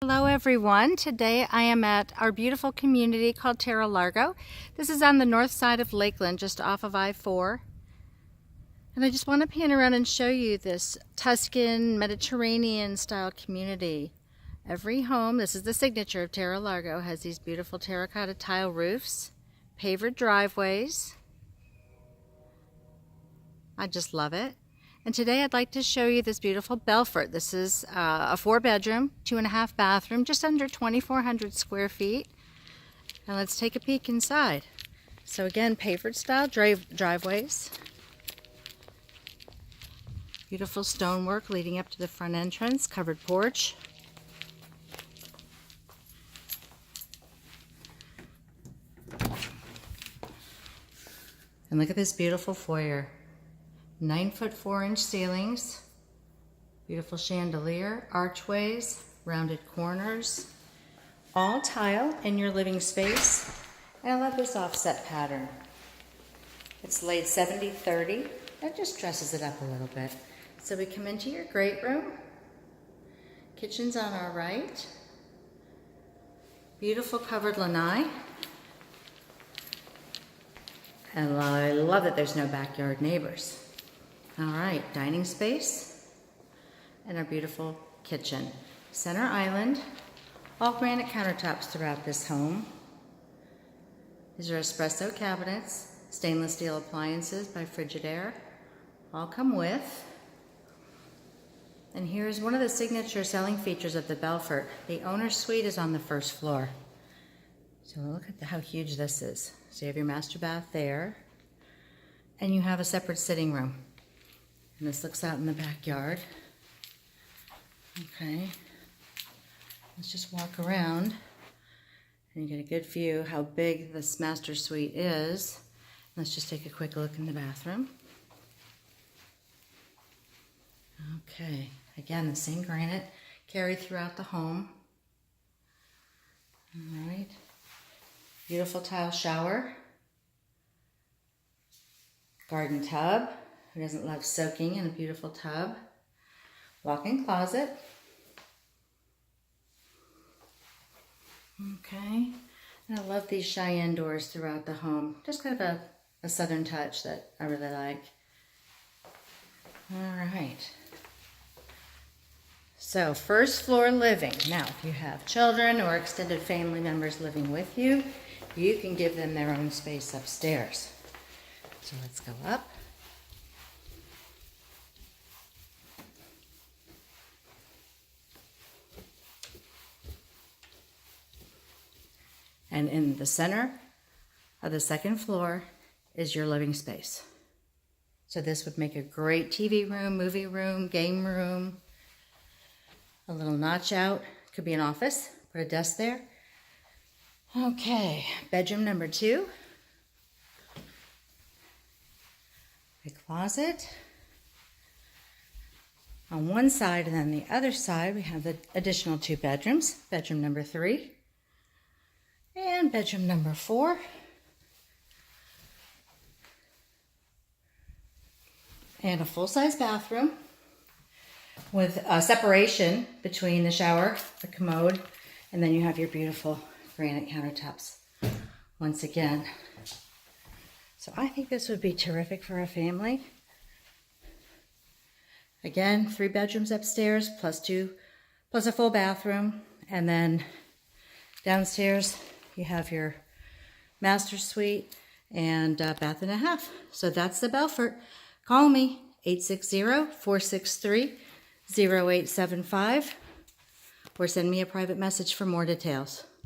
Hello everyone. Today I am at our beautiful community called Terra Largo. This is on the north side of Lakeland, just off of I-4. And I just want to pan around and show you this Tuscan Mediterranean style community. Every home, this is the signature of Terra Largo, has these beautiful terracotta tile roofs, pavered driveways. I just love it. And today I'd like to show you this beautiful Belfort. This is a 4-bedroom, 2.5 bathroom, just under 2,400 square feet. And let's take a peek inside. So again, pavered style driveways. Beautiful stonework leading up to the front entrance, covered porch. And look at this beautiful foyer. 9-foot 4-inch ceilings, beautiful chandelier, archways, rounded corners, all tile in your living space. And I love this offset pattern. It's laid 70-30. That just dresses it up a little bit. So we come into your great room. Kitchen's on our right. Beautiful covered lanai. And I love that there's no backyard neighbors. All right, dining space and our beautiful kitchen. Center island, all granite countertops throughout this home. These are espresso cabinets, stainless steel appliances by Frigidaire, all come with. And here's one of the signature selling features of the Belfort. The owner's suite is on the first floor. So look at how huge this is. So you have your master bath there, and you have a separate sitting room. And this looks out in the backyard. Okay, let's just walk around and you get a good view how big this master suite is. Let's just take a quick look in the bathroom. Okay, again, the same granite carried throughout the home. All right, beautiful tile shower, garden tub. Who doesn't love soaking in a beautiful tub? Walk-in closet. Okay, and I love these Cheyenne doors throughout the home. Just kind of a southern touch that I really like. All right. So first floor living. Now, if you have children or extended family members living with you, you can give them their own space upstairs. So let's go up. And in the center of the second floor is your living space. So this would make a great TV room, movie room, game room. A little notch out, could be an office, put a desk there. Okay, bedroom number 2. A closet on one side, and then the other side we have the additional 2 bedrooms. Bedroom number 3. And bedroom number 4. And a full-size bathroom with a separation between the shower, the commode, and then you have your beautiful granite countertops once again. So I think this would be terrific for a family. Again, 3 bedrooms upstairs plus a full bathroom, and then downstairs you have your master suite and bath and a half. So that's the Belfort. Call me, 860-463-0875, or send me a private message for more details.